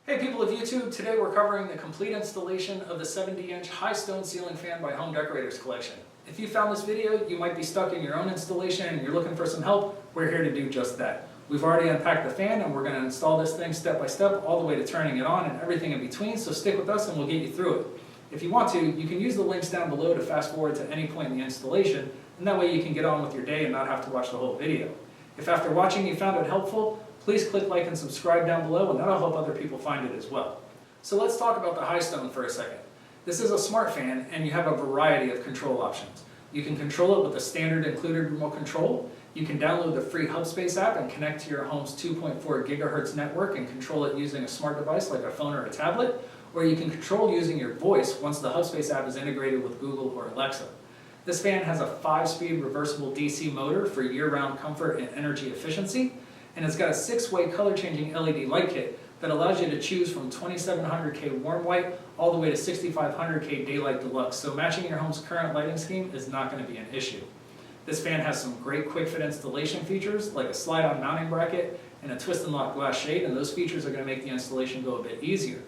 Hey people of YouTube, today we're covering the complete installation of the 70-inch Highstone ceiling fan by Home Decorators collection. If you found this video, you might be stuck in your own installation and you're looking for some help. We're here to do just that. We've already unpacked the fan and we're going to install this thing step by step all the way to turning it on and everything in between, so stick with us and we'll get you through it. If you want to, you can use the links down below to fast forward to any point in the installation, and that way you can get on with your day and not have to watch the whole video. If after watching you found it helpful, please click like and subscribe down below, and that'll help other people find it as well. So let's talk about the Highstone for a second. This is a smart fan and you have a variety of control options. You can control it with a standard included remote control. You can download the free Hubspace app and connect to your home's 2.4 gigahertz network and control it using a smart device like a phone or a tablet. Or you can control using your voice once the Hubspace app is integrated with Google or Alexa. This fan has a 5-speed reversible DC motor for year-round comfort and energy efficiency. And it's got a 6-way color-changing LED light kit that allows you to choose from 2700K warm white all the way to 6500K daylight deluxe, so matching your home's current lighting scheme is not going to be an issue. This fan has some great quick-fit installation features like a slide-on mounting bracket and a twist and lock glass shade, and those features are going to make the installation go a bit easier.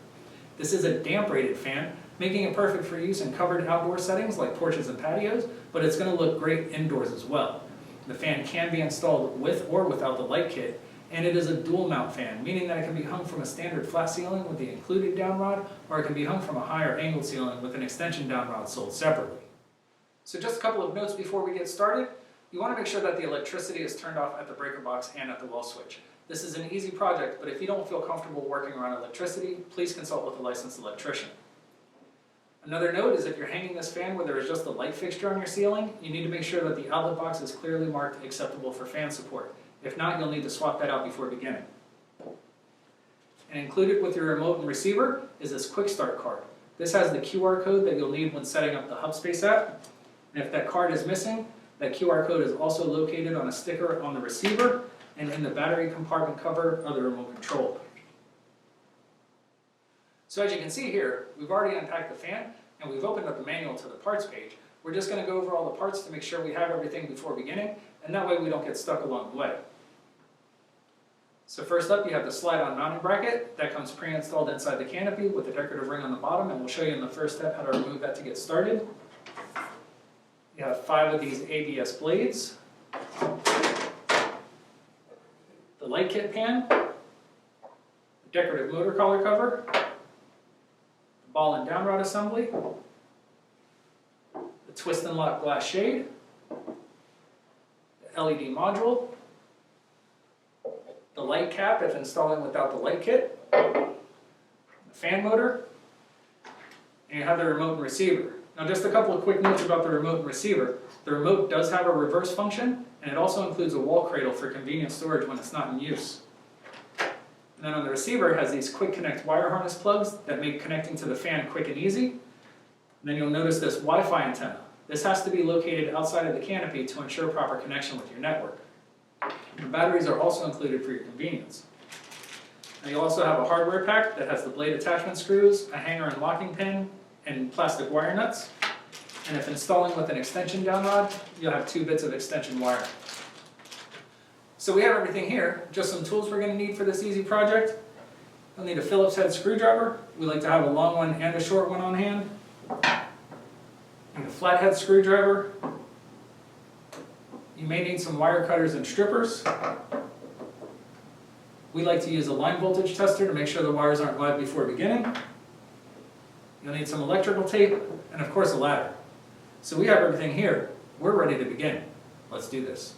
This is a damp-rated fan, making it perfect for use in covered outdoor settings like porches and patios, but it's going to look great indoors as well. The fan can be installed with or without the light kit, and it is a dual mount fan, meaning that it can be hung from a standard flat ceiling with the included downrod, or it can be hung from a higher angled ceiling with an extension downrod sold separately. So just a couple of notes before we get started. You want to make sure that the electricity is turned off at the breaker box and at the wall switch. This is an easy project, but if you don't feel comfortable working around electricity, please consult with a licensed electrician. Another note is if you're hanging this fan where there is just a light fixture on your ceiling, you need to make sure that the outlet box is clearly marked acceptable for fan support. If not, you'll need to swap that out before beginning. And included with your remote and receiver is this quick start card. This has the QR code that you'll need when setting up the Hubspace app. And if that card is missing, that QR code is also located on a sticker on the receiver and in the battery compartment cover of the remote control. So as you can see here, we've already unpacked the fan and we've opened up the manual to the parts page. We're just going to go over all the parts to make sure we have everything before beginning, and that way we don't get stuck along the way. So first up, you have the slide-on mounting bracket that comes pre-installed inside the canopy with the decorative ring on the bottom, and we'll show you in the first step how to remove that to get started. You have 5 of these ABS blades, the light kit pan, the decorative motor collar cover, the ball and downrod assembly, the twist and lock glass shade, the LED module, the light cap if installing without the light kit, the fan motor, and you have the remote and receiver. Now just a couple of quick notes about the remote and receiver. The remote does have a reverse function, and it also includes a wall cradle for convenient storage when it's not in use. And then on the receiver, it has these quick connect wire harness plugs that make connecting to the fan quick and easy. And then you'll notice this Wi-Fi antenna. This has to be located outside of the canopy to ensure proper connection with your network. The batteries are also included for your convenience. And you'll also have a hardware pack that has the blade attachment screws, a hanger and locking pin, and plastic wire nuts. And if installing with an extension downrod, you'll have 2 bits of extension wire. So we have everything here, just some tools we're going to need for this easy project. You'll need a Phillips head screwdriver. We like to have a long one and a short one on hand. And a flathead screwdriver. You may need some wire cutters and strippers. We like to use a line voltage tester to make sure the wires aren't live before beginning. You'll need some electrical tape and of course a ladder. So we have everything here. We're ready to begin. Let's do this.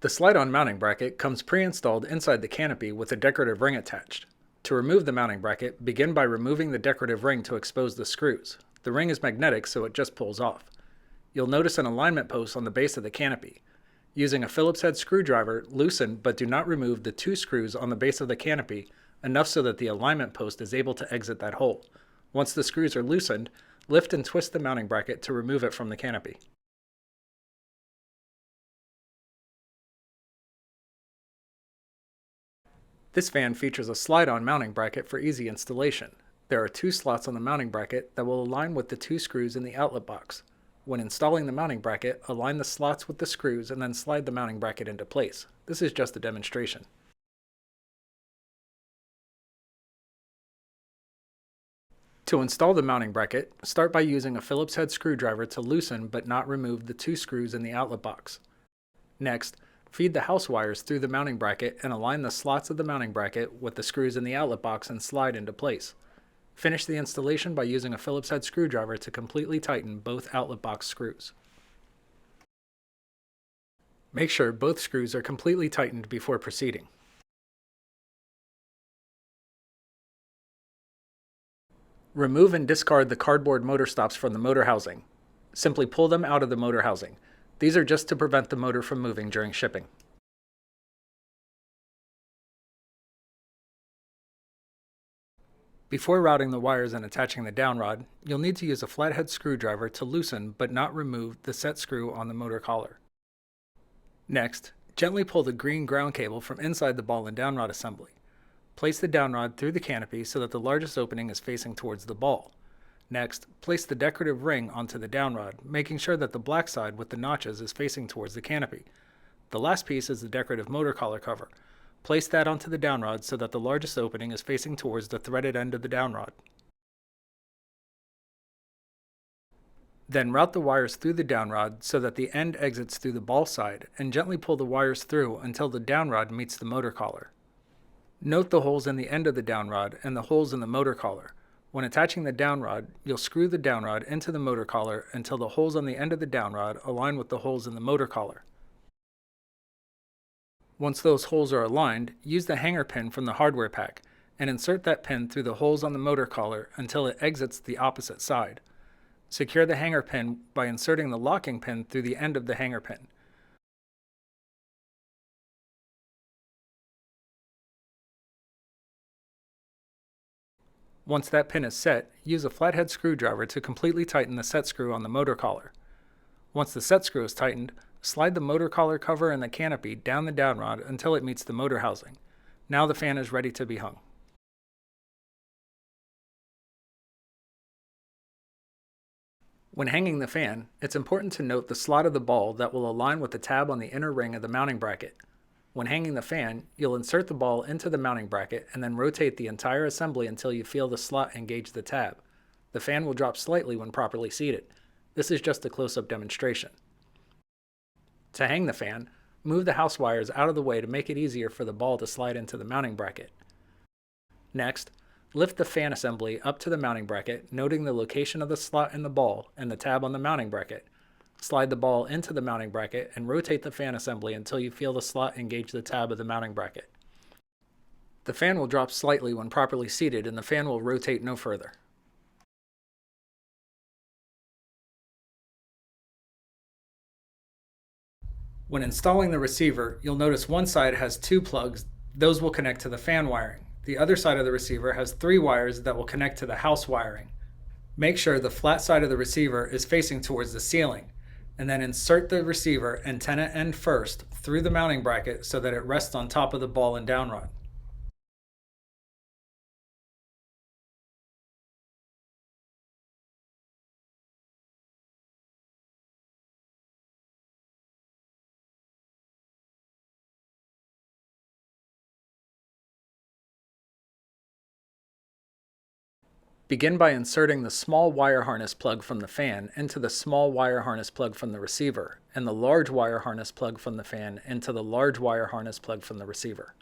The slide-on mounting bracket comes pre-installed inside the canopy with a decorative ring attached. To remove the mounting bracket, begin by removing the decorative ring to expose the screws. The ring is magnetic, so it just pulls off. You'll notice an alignment post on the base of the canopy. Using a Phillips head screwdriver, loosen but do not remove the 2 screws on the base of the canopy, enough so that the alignment post is able to exit that hole. Once the screws are loosened, lift and twist the mounting bracket to remove it from the canopy. This fan features a slide-on mounting bracket for easy installation. There are 2 slots on the mounting bracket that will align with the 2 screws in the outlet box. When installing the mounting bracket, align the slots with the screws and then slide the mounting bracket into place. This is just a demonstration. To install the mounting bracket, start by using a Phillips head screwdriver to loosen but not remove the 2 screws in the outlet box. Next, feed the house wires through the mounting bracket and align the slots of the mounting bracket with the screws in the outlet box and slide into place. Finish the installation by using a Phillips head screwdriver to completely tighten both outlet box screws. Make sure both screws are completely tightened before proceeding. Remove and discard the cardboard motor stops from the motor housing. Simply pull them out of the motor housing. These are just to prevent the motor from moving during shipping. Before routing the wires and attaching the downrod, you'll need to use a flathead screwdriver to loosen but not remove the set screw on the motor collar. Next, gently pull the green ground cable from inside the ball and downrod assembly. Place the downrod through the canopy so that the largest opening is facing towards the ball. Next, place the decorative ring onto the downrod, making sure that the black side with the notches is facing towards the canopy. The last piece is the decorative motor collar cover. Place that onto the downrod so that the largest opening is facing towards the threaded end of the downrod. Then route the wires through the downrod so that the end exits through the ball side and gently pull the wires through until the downrod meets the motor collar. Note the holes in the end of the downrod and the holes in the motor collar. When attaching the downrod, you'll screw the downrod into the motor collar until the holes on the end of the downrod align with the holes in the motor collar. Once those holes are aligned, use the hanger pin from the hardware pack and insert that pin through the holes on the motor collar until it exits the opposite side. Secure the hanger pin by inserting the locking pin through the end of the hanger pin. Once that pin is set, use a flathead screwdriver to completely tighten the set screw on the motor collar. Once the set screw is tightened, slide the motor collar cover and the canopy down the downrod until it meets the motor housing. Now the fan is ready to be hung. When hanging the fan, it's important to note the slot of the ball that will align with the tab on the inner ring of the mounting bracket. When hanging the fan, you'll insert the ball into the mounting bracket and then rotate the entire assembly until you feel the slot engage the tab. The fan will drop slightly when properly seated. This is just a close-up demonstration. To hang the fan, move the house wires out of the way to make it easier for the ball to slide into the mounting bracket. Next, lift the fan assembly up to the mounting bracket, noting the location of the slot in the ball and the tab on the mounting bracket. Slide the ball into the mounting bracket and rotate the fan assembly until you feel the slot engage the tab of the mounting bracket. The fan will drop slightly when properly seated and the fan will rotate no further. When installing the receiver, you'll notice one side has 2 plugs. Those will connect to the fan wiring. The other side of the receiver has 3 wires that will connect to the house wiring. Make sure the flat side of the receiver is facing towards the ceiling, and then insert the receiver antenna end first through the mounting bracket so that it rests on top of the ball and downrod. Begin by inserting the small wire harness plug from the fan into the small wire harness plug from the receiver, and the large wire harness plug from the fan into the large wire harness plug from the receiver.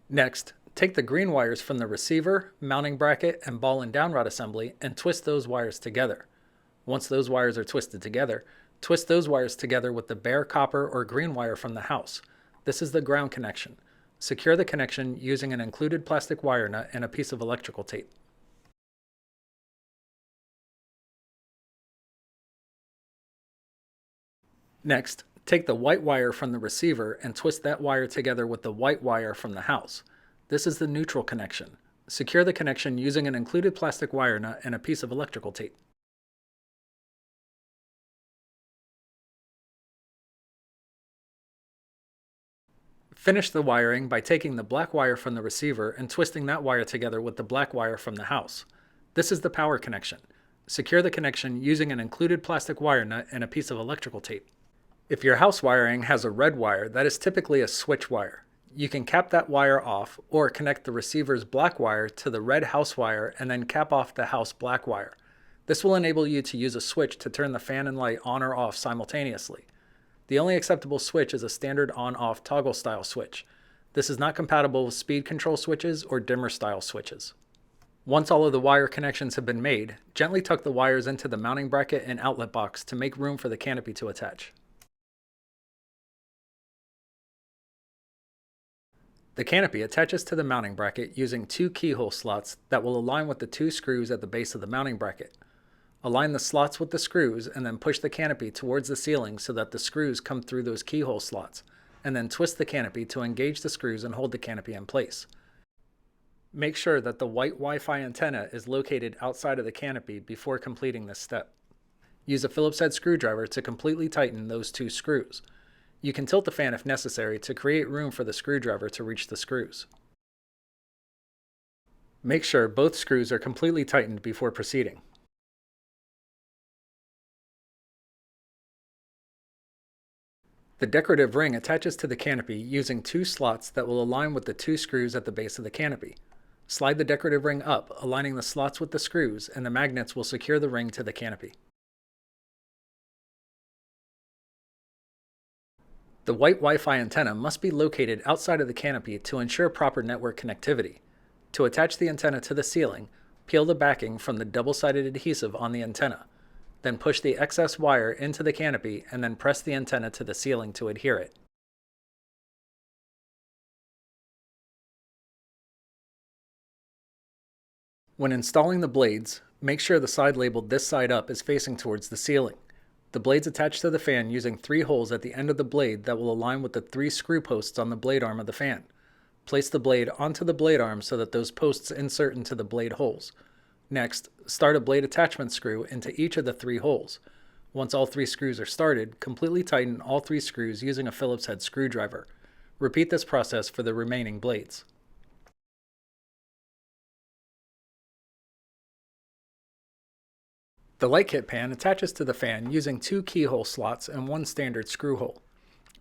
Next, take the green wires from the receiver, mounting bracket, and ball and downrod assembly and twist those wires together. Once those wires are twisted together, twist those wires together with the bare copper or green wire from the house. This is the ground connection. Secure the connection using an included plastic wire nut and a piece of electrical tape. Next, take the white wire from the receiver and twist that wire together with the white wire from the house. This is the neutral connection. Secure the connection using an included plastic wire nut and a piece of electrical tape. Finish the wiring by taking the black wire from the receiver and twisting that wire together with the black wire from the house. This is the power connection. Secure the connection using an included plastic wire nut and a piece of electrical tape. If your house wiring has a red wire, that is typically a switch wire. You can cap that wire off or connect the receiver's black wire to the red house wire and then cap off the house black wire. This will enable you to use a switch to turn the fan and light on or off simultaneously. The only acceptable switch is a standard on-off toggle style switch. This is not compatible with speed control switches or dimmer style switches. Once all of the wire connections have been made, gently tuck the wires into the mounting bracket and outlet box to make room for the canopy to attach. The canopy attaches to the mounting bracket using two keyhole slots that will align with the two screws at the base of the mounting bracket. Align the slots with the screws and then push the canopy towards the ceiling so that the screws come through those keyhole slots, and then twist the canopy to engage the screws and hold the canopy in place. Make sure that the white Wi-Fi antenna is located outside of the canopy before completing this step. Use a Phillips head screwdriver to completely tighten those two screws. You can tilt the fan if necessary to create room for the screwdriver to reach the screws. Make sure both screws are completely tightened before proceeding. The decorative ring attaches to the canopy using two slots that will align with the two screws at the base of the canopy. Slide the decorative ring up, aligning the slots with the screws, and the magnets will secure the ring to the canopy. The white Wi-Fi antenna must be located outside of the canopy to ensure proper network connectivity. To attach the antenna to the ceiling, peel the backing from the double-sided adhesive on the antenna. Then push the excess wire into the canopy and then press the antenna to the ceiling to adhere it. When installing the blades, make sure the side labeled "this side up" is facing towards the ceiling. The blades attach to the fan using 3 holes at the end of the blade that will align with the 3 screw posts on the blade arm of the fan. Place the blade onto the blade arm so that those posts insert into the blade holes. Next, start a blade attachment screw into each of the 3 holes. Once all 3 screws are started, completely tighten all 3 screws using a Phillips head screwdriver. Repeat this process for the remaining blades. The light kit pan attaches to the fan using 2 keyhole slots and 1 standard screw hole.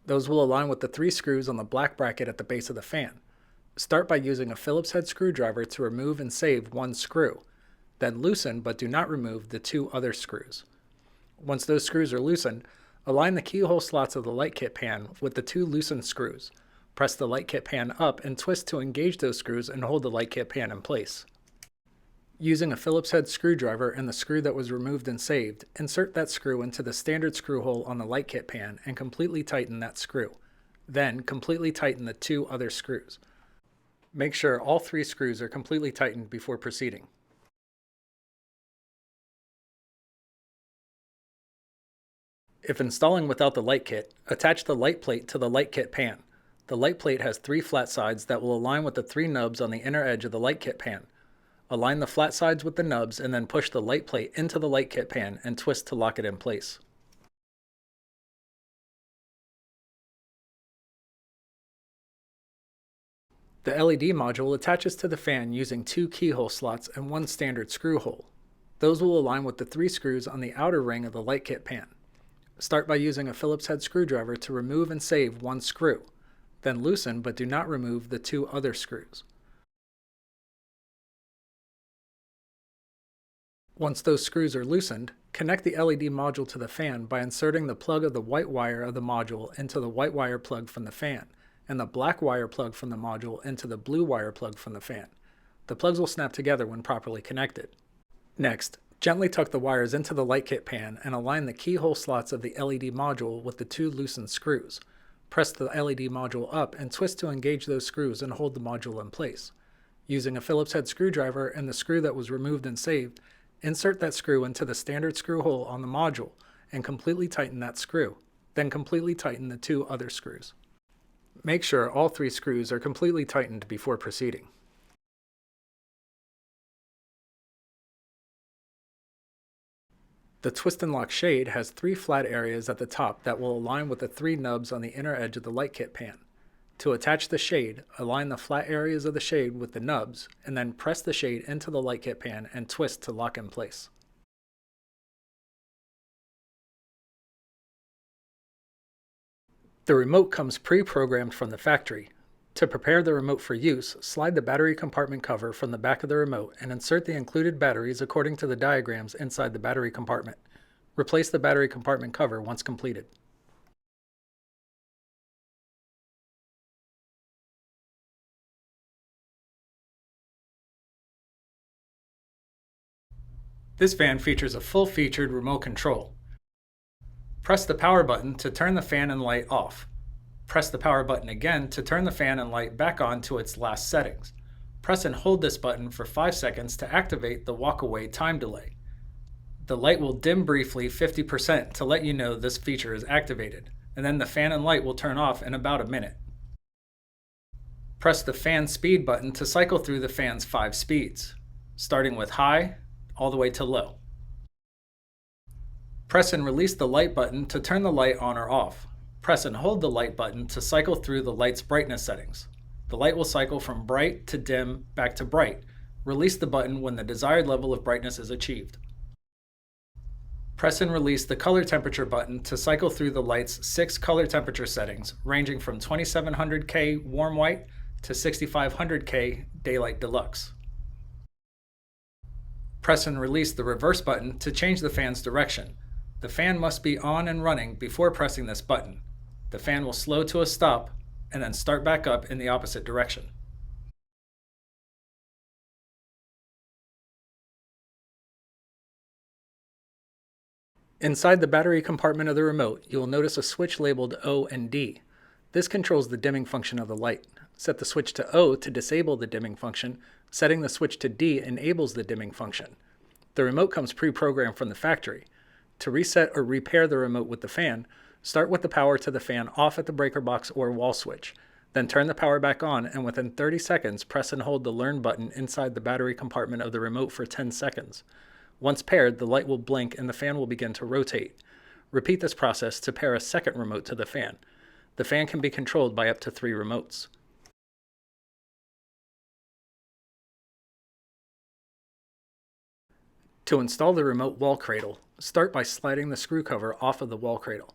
Those will align with the 3 screws on the black bracket at the base of the fan. Start by using a Phillips head screwdriver to remove and save 1 screw. Then loosen but do not remove the 2 other screws. Once those screws are loosened, align the keyhole slots of the light kit pan with the 2 loosened screws. Press the light kit pan up and twist to engage those screws and hold the light kit pan in place. Using a Phillips head screwdriver and the screw that was removed and saved, insert that screw into the standard screw hole on the light kit pan and completely tighten that screw. Then completely tighten the 2 other screws. Make sure all 3 screws are completely tightened before proceeding. If installing without the light kit, attach the light plate to the light kit pan. The light plate has 3 flat sides that will align with the 3 nubs on the inner edge of the light kit pan. Align the flat sides with the nubs and then push the light plate into the light kit pan and twist to lock it in place. The LED module attaches to the fan using 2 keyhole slots and 1 standard screw hole. Those will align with the 3 screws on the outer ring of the light kit pan. Start by using a Phillips head screwdriver to remove and save 1 screw. Then loosen but do not remove the 2 other screws. Once those screws are loosened, connect the LED module to the fan by inserting the plug of the white wire of the module into the white wire plug from the fan, and the black wire plug from the module into the blue wire plug from the fan. The plugs will snap together when properly connected. Next, gently tuck the wires into the light kit pan and align the keyhole slots of the LED module with the 2 loosened screws. Press the LED module up and twist to engage those screws and hold the module in place. Using a Phillips head screwdriver and the screw that was removed and saved, insert that screw into the standard screw hole on the module and completely tighten that screw. Then completely tighten the 2 other screws. Make sure all 3 screws are completely tightened before proceeding. The twist and lock shade has 3 flat areas at the top that will align with the 3 nubs on the inner edge of the light kit pan. To attach the shade, align the flat areas of the shade with the nubs, and then press the shade into the light kit pan and twist to lock in place. The remote comes pre-programmed from the factory. To prepare the remote for use, slide the battery compartment cover from the back of the remote and insert the included batteries according to the diagrams inside the battery compartment. Replace the battery compartment cover once completed. This fan features a full-featured remote control. Press the power button to turn the fan and light off. Press the power button again to turn the fan and light back on to its last settings. Press and hold this button for 5 seconds to activate the walk-away time delay. The light will dim briefly 50% to let you know this feature is activated, and then the fan and light will turn off in about a minute. Press the fan speed button to cycle through the fan's 5 speeds, starting with high all the way to low. Press and release the light button to turn the light on or off. Press and hold the light button to cycle through the light's brightness settings. The light will cycle from bright to dim back to bright. Release the button when the desired level of brightness is achieved. Press and release the color temperature button to cycle through the light's 6 color temperature settings, ranging from 2700K warm white to 6500K daylight deluxe. Press and release the reverse button to change the fan's direction. The fan must be on and running before pressing this button. The fan will slow to a stop and then start back up in the opposite direction. Inside the battery compartment of the remote, you will notice a switch labeled O and D. This controls the dimming function of the light. Set the switch to O to disable the dimming function. Setting the switch to D enables the dimming function. The remote comes pre-programmed from the factory. To reset or repair the remote with the fan, start with the power to the fan off at the breaker box or wall switch. Then turn the power back on and within 30 seconds press and hold the Learn button inside the battery compartment of the remote for 10 seconds. Once paired, the light will blink and the fan will begin to rotate. Repeat this process to pair a second remote to the fan. The fan can be controlled by up to 3 remotes. To install the remote wall cradle, start by sliding the screw cover off of the wall cradle.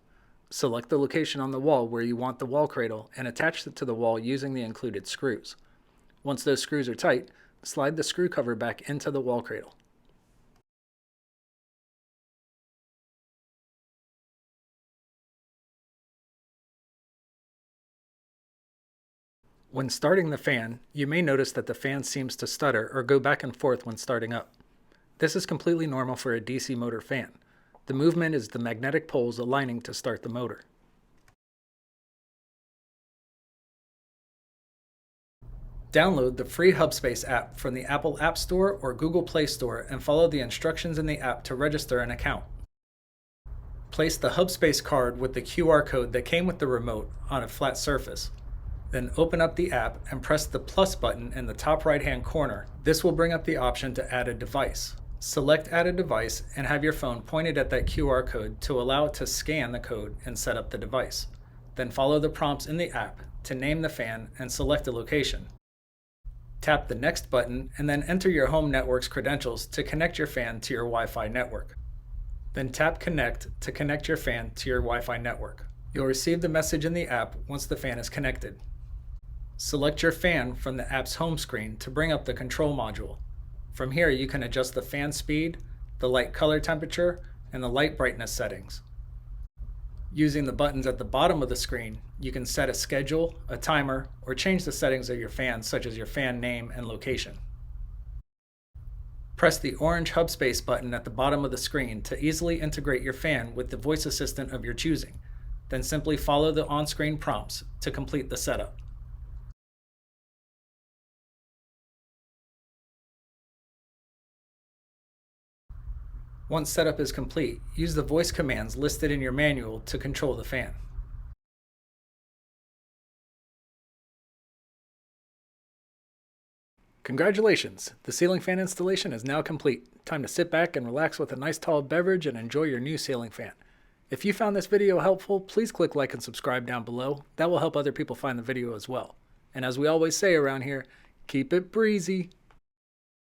Select the location on the wall where you want the wall cradle and attach it to the wall using the included screws. Once those screws are tight, slide the screw cover back into the wall cradle. When starting the fan, you may notice that the fan seems to stutter or go back and forth when starting up. This is completely normal for a DC motor fan. The movement is the magnetic poles aligning to start the motor. Download the free Hubspace app from the Apple App Store or Google Play Store and follow the instructions in the app to register an account. Place the Hubspace card with the QR code that came with the remote on a flat surface. Then open up the app and press the plus button in the top right-hand corner. This will bring up the option to add a device. Select Add a Device and have your phone pointed at that QR code to allow it to scan the code and set up the device. Then follow the prompts in the app to name the fan and select a location. Tap the Next button and then enter your home network's credentials to connect your fan to your Wi-Fi network. Then tap Connect to connect your fan to your Wi-Fi network. You'll receive the message in the app once the fan is connected. Select your fan from the app's home screen to bring up the control module. From here, you can adjust the fan speed, the light color temperature, and the light brightness settings. Using the buttons at the bottom of the screen, you can set a schedule, a timer, or change the settings of your fan, such as your fan name and location. Press the orange Hubspace button at the bottom of the screen to easily integrate your fan with the voice assistant of your choosing. Then simply follow the on-screen prompts to complete the setup. Once setup is complete, use the voice commands listed in your manual to control the fan. Congratulations! The ceiling fan installation is now complete. Time to sit back and relax with a nice tall beverage and enjoy your new ceiling fan. If you found this video helpful, please click like and subscribe down below. That will help other people find the video as well. And as we always say around here, keep it breezy.